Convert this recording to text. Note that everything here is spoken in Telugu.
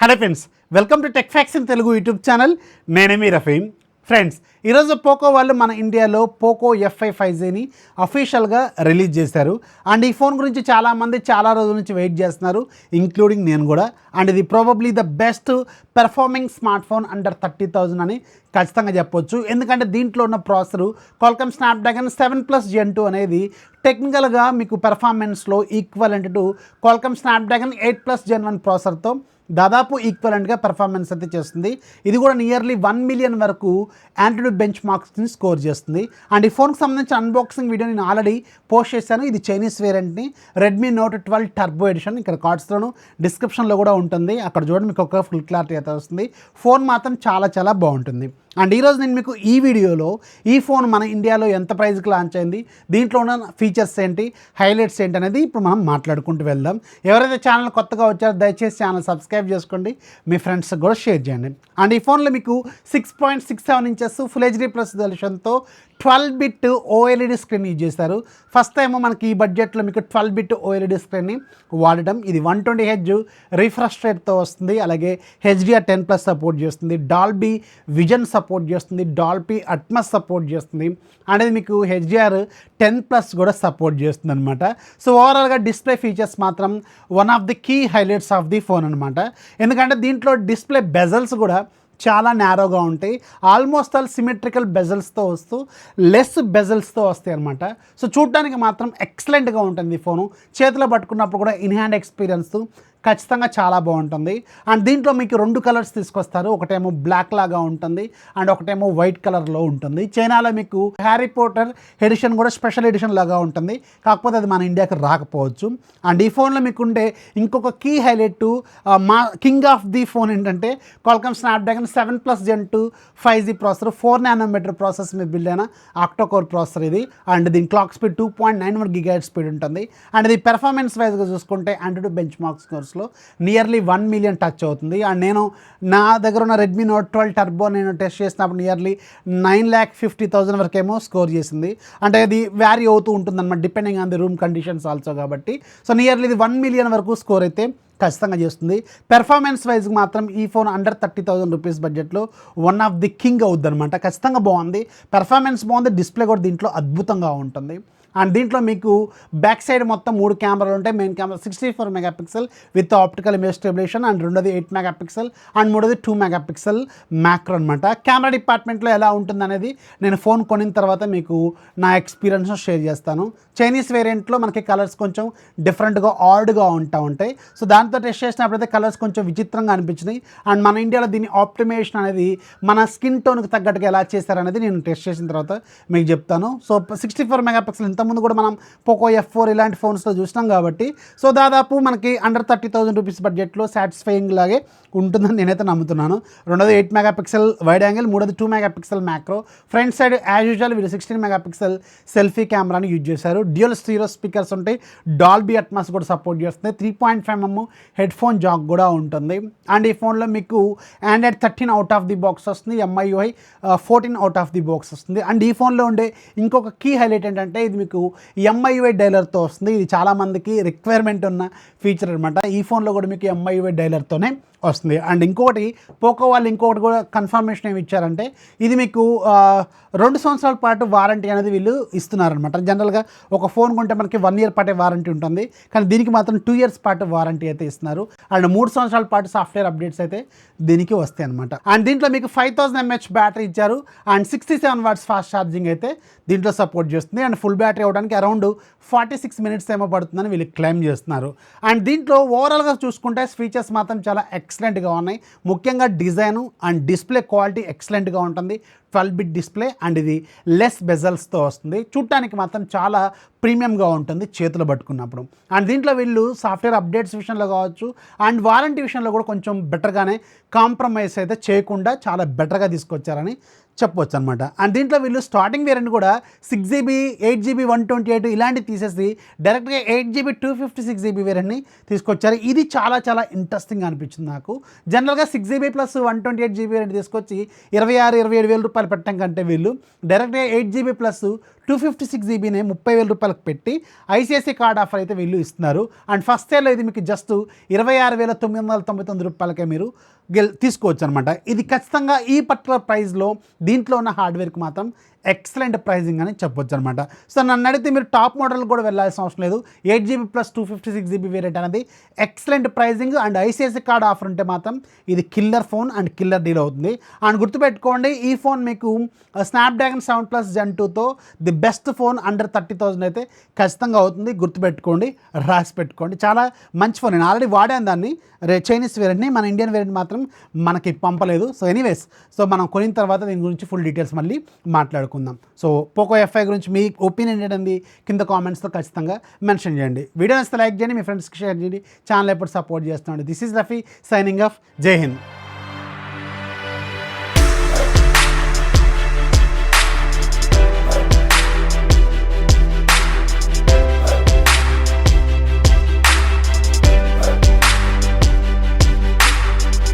Hello friends, welcome to tech facts in Telugu YouTube channel. నేనే మీ రఫీమ్. ఫ్రెండ్స్, ఈరోజు పోకో వాళ్ళు మన ఇండియాలో పోకో F5 5Gని అఫీషియల్గా రిలీజ్ చేశారు. అండ్ ఈ ఫోన్ గురించి చాలామంది చాలా రోజుల నుంచి వెయిట్ చేస్తున్నారు, ఇంక్లూడింగ్ నేను కూడా. అండ్ ఇది probably the best performing smart phone under 30,000 అని ఖచ్చితంగా చెప్పొచ్చు. ఎందుకంటే దీంట్లో ఉన్న ప్రాసెసరు క్వాల్కమ్ స్నాప్డ్రాగన్ 7+ Gen 2 అనేది టెక్నికల్గా మీకు పెర్ఫార్మెన్స్లో equivalent to Qualcomm Snapdragon 8+ Gen 1 ప్రాసెసర్తో దాదాపు ఈక్వలెంట్గా పెర్ఫార్మెన్స్ అయితే చేస్తుంది. ఇది కూడా నియర్లీ 1 మిలియన్ వరకు యాంటీట్యూడ్ బెంచ్ మార్క్స్ని స్కోర్ చేస్తుంది. అండ్ ఈ ఫోన్కి సంబంధించిన అన్బాక్సింగ్ వీడియో నేను ఆల్రెడీ పోస్ట్ చేశాను. ఇది చైనీస్ వేరియంట్ని రెడ్మీ నోట్ 12 టర్బో ఎడిషన్. ఇక్కడ కార్డ్స్లోను డిస్క్రిప్షన్లో కూడా ఉంటుంది, అక్కడ చూడండి, మీకు ఒక ఫుల్ క్లారిటీ అయితే వస్తుంది. ఫోన్ మాత్రం చాలా చాలా బాగుంటుంది. అండ్ ఈరోజు నేను మీకు ఈ వీడియోలో ఈ ఫోన్ మన ఇండియాలో ఎంత ప్రైస్కి లాంచ్ అయింది, దీంట్లో ఉన్న ఫీచర్స్ ఏంటి, హైలైట్స్ ఏంటి అనేది ఇప్పుడు మనం మాట్లాడుకుంటూ వెళ్దాం. ఎవరైతే ఛానల్ కొత్తగా వచ్చారో దయచేసి ఛానల్ సబ్స్క్రైబ్ చేసుకోండి, మీ ఫ్రెండ్స్కి కూడా షేర్ చేయండి. అండ్ ఈ ఫోన్లో మీకు 6.67 ఇంచెస్ ఫుల్ హెచ్డీ ప్లస్ రెజల్యూషన్తో 12-bit OLED స్క్రీన్ యూజ్ చేశారు. ఫస్ట్ టైం మనకి ఈ బడ్జెట్లో మీకు 12-bit OLED స్క్రీన్ని వాడటం. ఇది 120Hz రిఫ్రెష్ రేట్తో వస్తుంది. అలాగే HDR10+ సపోర్ట్ చేస్తుంది, డాల్బీ విజన్ సపోర్ట్ చేస్తుంది, డాల్బీ అట్మస్ సపోర్ట్ చేస్తుంది, అనేది మీకు HDR10+ కూడా సపోర్ట్ చేస్తుంది అనమాట. సో ఓవరాల్గా డిస్ప్లే ఫీచర్స్ మాత్రం one of the key highlights of the phone అనమాట. ఎందుకంటే దీంట్లో డిస్ప్లే బెజల్స్ కూడా చాలా నేరోగా ఉంటాయి. ఆల్మోస్ట్ ఆల్ సిమెట్రికల్ బెజల్స్తో వస్తూ లెస్ బెజల్స్తో వస్తాయి అనమాట. సో చూడడానికి మాత్రం ఎక్సలెంట్గా ఉంటుంది ఈ ఫోను. చేతిలో పట్టుకున్నప్పుడు కూడా ఇన్ హ్యాండ్ ఎక్స్పీరియన్స్ ఖచ్చితంగా చాలా బాగుంటుంది. అండ్ దీంట్లో మీకు 2 కలర్స్ తీసుకొస్తారు. ఒకటేమో బ్లాక్ లాగా ఉంటుంది అండ్ ఒకటేమో వైట్ కలర్లో ఉంటుంది. చైనాలో మీకు హ్యారీ పోటర్ ఎడిషన్ కూడా స్పెషల్ ఎడిషన్ లాగా ఉంటుంది, కాకపోతే అది మన ఇండియాకి రాకపోవచ్చు. అండ్ ఈ ఫోన్లో మీకు ఉండే ఇంకొక కీ హైలైట్, మా కింగ్ ఆఫ్ ది ఫోన్ ఏంటంటే Qualcomm Snapdragon 7+ Gen 2 5G processor, 4 nm process మీద బిల్డ్ అయిన ఆక్టోకోర్ ప్రాసెసర్ ఇది. అండ్ దీని క్లాక్ స్పీడ్ 2.91 GHz స్పీడ్ ఉంటుంది. అండ్ ఇది పెర్ఫార్మెన్స్ వైజ్గా చూసుకుంటే Antutu benchmarks nearly 1 million touch అవుతుంది. అండ్ నేను నా దగ్గర ఉన్న రెడ్మీ నోట్ 12 టర్బో నేను టెస్ట్ చేసినప్పుడు నియర్లీ 9,50,000 వరకేమో స్కోర్ చేసింది. అంటే అది వ్యారీ అవుతూ ఉంటుందన్నమాట, depending on the room conditions also కాబట్టి. సో నియర్లీ ఇది 1 మిలియన్ వరకు స్కోర్ అయితే ఖచ్చితంగా చేస్తుంది. పెర్ఫార్మెన్స్ వైజ్ మాత్రం ఈ ఫోన్ అండర్ 30,000 రూపీస్ బడ్జెట్లో వన్ ఆఫ్ ది కింగ్ అవుద్ది అనమాట. ఖచ్చితంగా బాగుంది, పెర్ఫార్మెన్స్ బాగుంది, డిస్ప్లే కూడా దీంట్లో అద్భుతంగా ఉంటుంది. అండ్ దీంట్లో మీకు బ్యాక్ సైడ్ మొత్తం 3 కెమెరాలు ఉంటాయి. Main camera 64 megapixel with optical image stabilisation, and రెండోది 8 మెగాపిక్సెల్, అండ్ మూడోది 2 మెగాపిక్సెల్ మ్యాక్రో అనమాట. కెమెరా డిపార్ట్మెంట్లో ఎలా ఉంటుంది అనేది నేను ఫోన్ కొనిన తర్వాత మీకు నా ఎక్స్పీరియన్స్ షేర్ చేస్తాను. చైనీస్ వేరియంట్లో మనకి కలర్స్ కొంచెం డిఫరెంట్గా ఆడ్గా ఉంటాయి. సో దాంతో టెస్ట్ చేసినప్పుడైతే కలర్స్ కొంచెం విచిత్రంగా అనిపించినాయి. అండ్ మన ఇండియాలో దీని ఆప్టిమైజేషన్ అనేది మన స్కిన్ టోన్కి తగ్గట్టుగా ఎలా చేశారనేది నేను టెస్ట్ చేసిన తర్వాత మీకు చెప్తాను. సో 64 మెగాపిక్సెల్ ఇంతకుముందు కూడా మనం పోకో F4 ఇలాంటి ఫోన్స్లో చూసినాం కాబట్టి, సో దాదాపు మనకి అండర్ 30,000 రూపీస్ బడ్జెట్లో సాటిస్ఫైయింగ్ లాగే ఉంటుందని నేనైతే నమ్ముతున్నాను. రెండోది 8 మెగాపిక్సెల్ వైడ్ యాంగిల్, మూడోది 2 megapixel macro. Front side as usual వీళ్ళు 16 మెగాపిక్సెల్ సెల్ఫీ కెమెరాని యూజ్ చేశారు. డ్యూయల్ స్టీరియో స్పీకర్స్ ఉంటాయి, డాల్బీ అట్మాస్ కూడా సపోర్ట్ చేస్తుంది, 3.5mm హెడ్ ఫోన్ జాక్ కూడా ఉంటుంది. అండ్ ఈ ఫోన్లో మీకు Android 13 out of the box వస్తుంది, MIUI 14 out of the box వస్తుంది. అండ్ ఈ ఫోన్లో ఉండే ఇంకొక కీ హైలైట్ ఏంటంటే ఇది మీకు MIUI డైలర్తో వస్తుంది. ఇది చాలామందికి రిక్వైర్మెంట్ ఉన్న ఫీచర్ అనమాట. ఈ ఫోన్లో కూడా మీకు MIUI డైలర్తోనే వస్తుంది. అండ్ ఇంకొకటి పోకో వాళ్ళు ఇంకొకటి కూడా కన్ఫర్మేషన్ ఏమి ఇచ్చారంటే ఇది మీకు 2 సంవత్సరాల పాటు వారంటీ అనేది వీళ్ళు ఇస్తున్నారనమాట. జనరల్గా ఒక ఫోన్ కొంటే మనకి 1 year పాటే వారంటీ ఉంటుంది, కానీ దీనికి మాత్రం 2 years పాటు వారంటీ అయితే ఇస్తున్నారు. అండ్ 3 సంవత్సరాల పాటు సాఫ్ట్వేర్ అప్డేట్స్ అయితే దీనికి వస్తాయి అనమాట. అండ్ దీంట్లో మీకు 5000 mAh బ్యాటరీ ఇచ్చారు, అండ్ 67 watts ఫాస్ట్ ఛార్జింగ్ అయితే దీంట్లో సపోర్ట్ చేస్తుంది. అండ్ ఫుల్ బ్యాటరీ అవ్వడానికి అరౌండ్ 46 minutes ఏమో పడుతుందని వీళ్ళు క్లెయిమ్ చేస్తున్నారు. అండ్ దీంట్లో ఓవరాల్గా చూసుకుంటే ఫీచర్స్ మాత్రం చాలా ఎక్సలెంట్గా ఉన్నాయి. ముఖ్యంగా డిజైను అండ్ డిస్ప్లే క్వాలిటీ ఎక్సలెంట్గా ఉంటుంది. 12-bit డిస్ప్లే అండ్ ఇది లెస్ బెజల్స్తో వస్తుంది. చూడటానికి మాత్రం చాలా ప్రీమియంగా ఉంటుంది చేతిలో పట్టుకున్నప్పుడు. అండ్ దీంట్లో వీళ్ళు సాఫ్ట్వేర్ అప్డేట్స్ విషయంలో కావచ్చు అండ్ వారంటీ విషయంలో కూడా కొంచెం బెటర్గానే కాంప్రమైజ్ అయితే చేయకుండా చాలా బెటర్గా తీసుకొచ్చారని చెప్పవచ్చు అనమాట. అండ్ దీంట్లో వీళ్ళు స్టార్టింగ్ వేరియంట్ కూడా 6GB 8GB 128 ఇలాంటివి తీసేసి డైరెక్ట్గా 8GB 256GB వేరియంట్ని తీసుకొచ్చారు. ఇది చాలా చాలా ఇంట్రెస్టింగ్ అనిపించింది నాకు. జనరల్గా 6GB + 128GB వేరియంట్ తీసుకొచ్చి 26,000-27,000 రూపాయలు పెట్టడం కంటే వీళ్ళు డైరెక్ట్గా 8GB ప్లస్ 256GBనే 30,000 పెట్టి ఐసిఐసి కార్డ్ ఆఫర్ అయితే వీళ్ళు ఇస్తున్నారు. అండ్ ఫస్ట్ ఇయర్లో ఇది మీకు జస్ట్ 26,999 మీరు తీసుకోవచ్చు అనమాట. ఇది ఖచ్చితంగా ఈ పర్టికులర్ ప్రైస్లో దీంట్లో ఉన్న హార్డ్వేర్కి మాత్రం ఎక్సలెంట్ ప్రైజింగ్ అని చెప్పొచ్చు అనమాట. సో నన్ను అడిగితే మీరు టాప్ మోడల్ కూడా వెళ్ళాల్సిన అవసరం లేదు. 8GB ప్లస్ 256GB వేరియంట్ అనేది excellent pricing and ICICI card offer ఉంటే మాత్రం ఇది killer phone and killer deal అవుతుంది. అండ్ గుర్తుపెట్టుకోండి, ఈ ఫోన్ మీకు స్నాప్డ్రాగన్ 7+ Gen 2తో ది బెస్ట్ ఫోన్ అండర్ 30,000 అయితే ఖచ్చితంగా అవుతుంది. గుర్తుపెట్టుకోండి, రాసి పెట్టుకోండి. చాలా మంచి ఫోన్. నేను ఆల్రెడీ వాడాను దాన్ని, చైనీస్ వేరియంట్ని. మన ఇండియన్ వేరియంట్ మాత్రం మనకి పంపలేదు. సో ఎనీవేస్, సో మనం కొనిన తర్వాత దీని గురించి ఫుల్ డీటెయిల్స్ మళ్ళీ మాట్లాడుకుందాం. సో పోకో F5 గురించి మీ ఒపీనియన్ ఏంటండి కింద కామెంట్స్లో ఖచ్చితంగా మెన్షన్ చేయండి. వీడియో నచ్చితే లైక్ చేయండి, మీ ఫ్రెండ్స్కి షేర్ చేయండి. ఛానల్ ఎప్పుడు సపోర్ట్ చేస్తున్నాండి. This is Rafi signing off. జై హింద్.